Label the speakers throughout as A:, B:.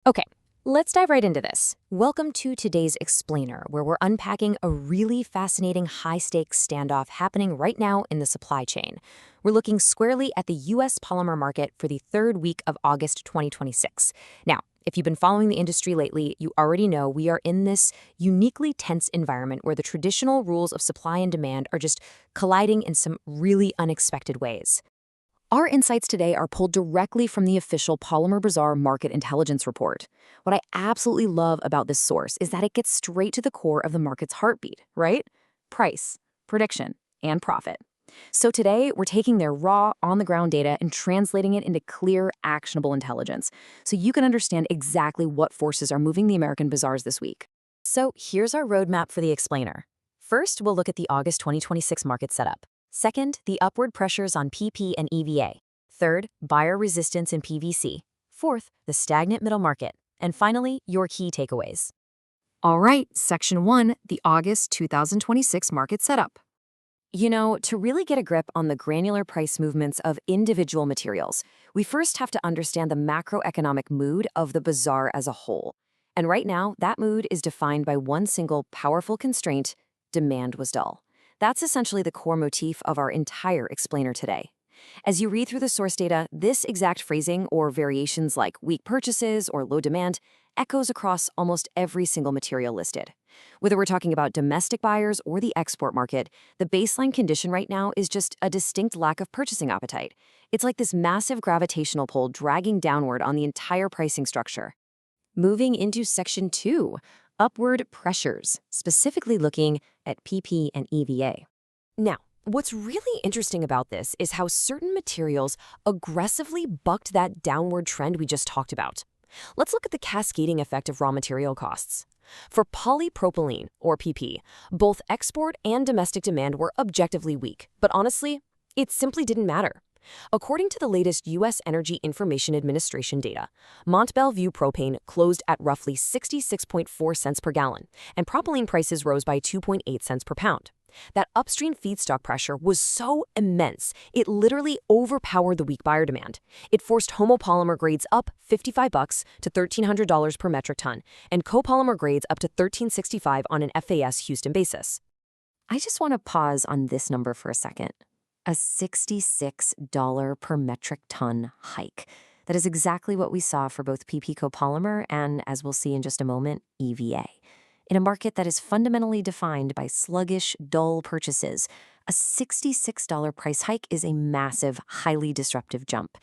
A: Okay, let's dive right into this. Welcome to today's Explainer, where we're unpacking a really fascinating high-stakes standoff happening right now in the supply chain. We're looking squarely at the U.S. polymer market for the third week of August 2026. Now, if you've been following the industry lately, you already know we are in this uniquely tense environment where the traditional rules of supply and demand are just colliding in some really unexpected ways. Our insights today are pulled directly from the official Polymer Bazaar Market Intelligence Report. What I absolutely love about this source is that it gets straight to the core of the market's heartbeat, right? Price, prediction, and profit. So today, we're taking their raw, on-the-ground data and translating it into clear, actionable intelligence, so you can understand exactly what forces are moving the American bazaars this week. So here's our roadmap for the explainer. First, we'll look at the August 2026 market setup. Second, the upward pressures on PP and EVA. Third, buyer resistance in PVC. Fourth, the stagnant middle market. And finally, your key takeaways. All right, Section 1, the August 2026 market setup. You know, to really get a grip on the granular price movements of individual materials, we first have to understand the macroeconomic mood of the bazaar as a whole. And right now, that mood is defined by one single powerful constraint: demand was dull. That's essentially the core motif of our entire explainer today. As you read through the source data, this exact phrasing, or variations like weak purchases or low demand, echoes across almost every single material listed. Whether we're talking about domestic buyers or the export market, the baseline condition right now is just a distinct lack of purchasing appetite. It's like this massive gravitational pull dragging downward on the entire pricing structure. Moving into Section 2, upward pressures, specifically looking at PP and EVA. Now, what's really interesting about this is how certain materials aggressively bucked that downward trend we just talked about. Let's look at the cascading effect of raw material costs. For polypropylene, or PP, both export and domestic demand were objectively weak, but honestly, it simply didn't matter. According to the latest U.S. Energy Information Administration data, Mont Belvieu propane closed at roughly 66.4 cents per gallon, and propylene prices rose by 2.8 cents per pound. That upstream feedstock pressure was so immense, it literally overpowered the weak buyer demand. It forced homopolymer grades up $55 to $1,300 per metric ton, and copolymer grades up to $1,365 on an FAS Houston basis. I just want to pause on this number for a second. A $66 per metric ton hike. That is exactly what we saw for both PP copolymer and, as we'll see in just a moment, EVA. In a market that is fundamentally defined by sluggish, dull purchases, a $66 price hike is a massive, highly disruptive jump.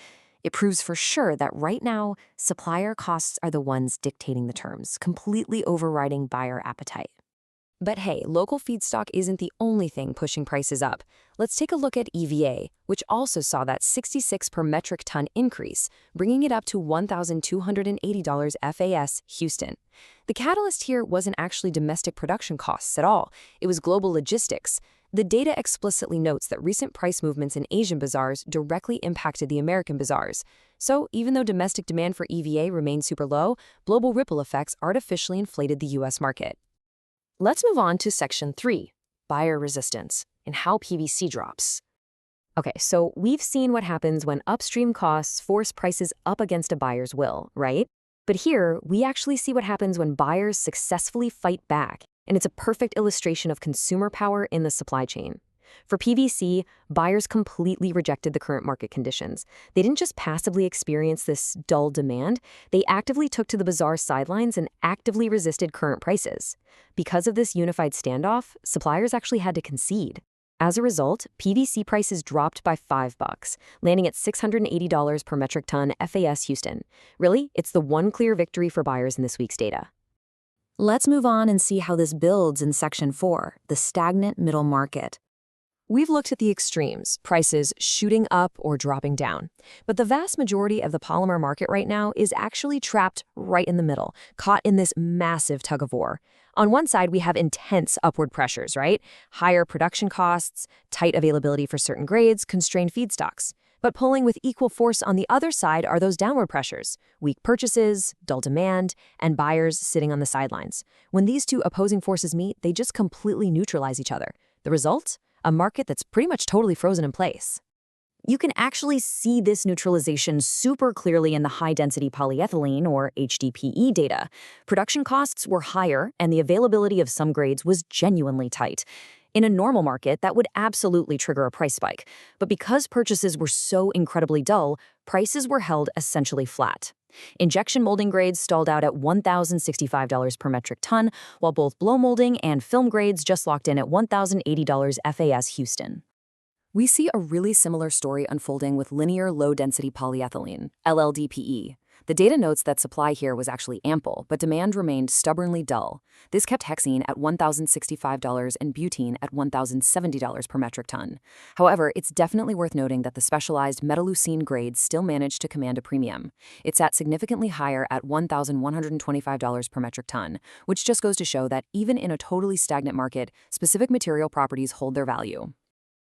A: It proves for sure that right now, supplier costs are the ones dictating the terms, completely overriding buyer appetite. But hey, local feedstock isn't the only thing pushing prices up. Let's take a look at EVA, which also saw that 66 per metric ton increase, bringing it up to $1,280 FAS Houston. The catalyst here wasn't actually domestic production costs at all. It was global logistics. The data explicitly notes that recent price movements in Asian bazaars directly impacted the American bazaars. So even though domestic demand for EVA remained super low, global ripple effects artificially inflated the U.S. market. Let's move on to Section 3, buyer resistance, and how PVC drops. Okay, so we've seen what happens when upstream costs force prices up against a buyer's will, right? But here, we actually see what happens when buyers successfully fight back, and it's a perfect illustration of consumer power in the supply chain. For PVC, buyers completely rejected the current market conditions. They didn't just passively experience this dull demand, they actively took to the bazaar sidelines and actively resisted current prices. Because of this unified standoff, suppliers actually had to concede. As a result, PVC prices dropped by $5, landing at $680 per metric ton FAS Houston. Really, it's the one clear victory for buyers in this week's data. Let's move on and see how this builds in Section 4, the stagnant middle market. We've looked at the extremes, prices shooting up or dropping down. But the vast majority of the polymer market right now is actually trapped right in the middle, caught in this massive tug-of-war. On one side, we have intense upward pressures, right? Higher production costs, tight availability for certain grades, constrained feedstocks. But pulling with equal force on the other side are those downward pressures: weak purchases, dull demand, and buyers sitting on the sidelines. When these two opposing forces meet, they just completely neutralize each other. The result? A market that's pretty much totally frozen in place. You can actually see this neutralization super clearly in the high-density polyethylene, or HDPE, data. Production costs were higher, and the availability of some grades was genuinely tight. In a normal market, that would absolutely trigger a price spike. But because purchases were so incredibly dull, prices were held essentially flat. Injection molding grades stalled out at $1,065 per metric ton, while both blow molding and film grades just locked in at $1,080 FAS Houston. We see a really similar story unfolding with linear low-density polyethylene, LLDPE. The data notes that supply here was actually ample, but demand remained stubbornly dull. This kept hexene at $1,065 and butene at $1,070 per metric ton. However, it's definitely worth noting that the specialized metallocene grades still managed to command a premium. It sat significantly higher at $1,125 per metric ton, which just goes to show that even in a totally stagnant market, specific material properties hold their value.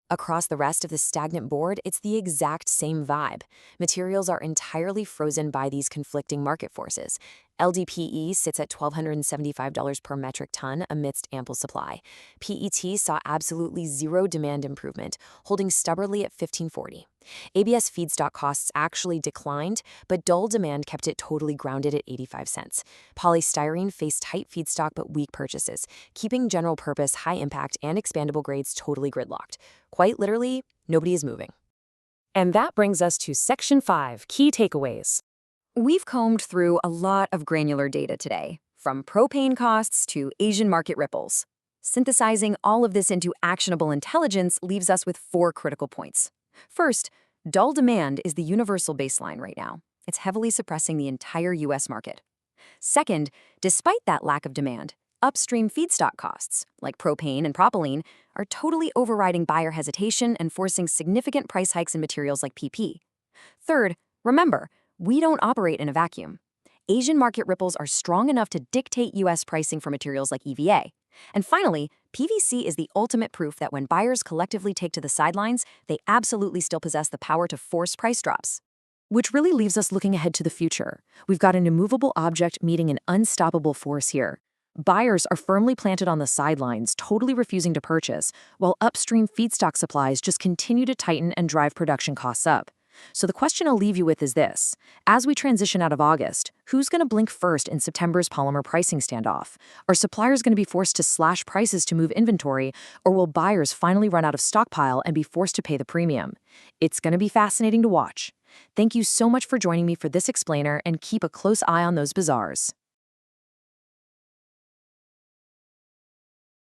A: Across the rest of the stagnant board, it's the exact same vibe. Materials are entirely frozen by these conflicting market forces. LDPE sits at $1,275 per metric ton amidst ample supply. PET saw absolutely zero demand improvement, holding stubbornly at $1,540. ABS feedstock costs actually declined, but dull demand kept it totally grounded at 85 cents. Polystyrene faced tight feedstock but weak purchases, keeping general-purpose, high-impact, and expandable grades totally gridlocked. Quite literally, nobody is moving. And that brings us to Section 5, Key Takeaways. We've combed through a lot of granular data today, from propane costs to Asian market ripples. Synthesizing all of this into actionable intelligence leaves us with 4 critical points. First, dull demand is the universal baseline right now. It's heavily suppressing the entire U.S. market. Second, despite that lack of demand, upstream feedstock costs, like propane and propylene, are totally overriding buyer hesitation and forcing significant price hikes in materials like PP. Third, remember, we don't operate in a vacuum. Asian market ripples are strong enough to dictate U.S. pricing for materials like EVA. And finally, PVC is the ultimate proof that when buyers collectively take to the sidelines, they absolutely still possess the power to force price drops. Which really leaves us looking ahead to the future. We've got an immovable object meeting an unstoppable force here. Buyers are firmly planted on the sidelines, totally refusing to purchase, while upstream feedstock supplies just continue to tighten and drive production costs up. So the question I'll leave you with is this. As we transition out of August, who's going to blink first in September's polymer pricing standoff? Are suppliers going to be forced to slash prices to move inventory, or will buyers finally run out of stockpile and be forced to pay the premium? It's going to be fascinating to watch. Thank you so much for joining me for this explainer, and keep a close eye on those bazaars.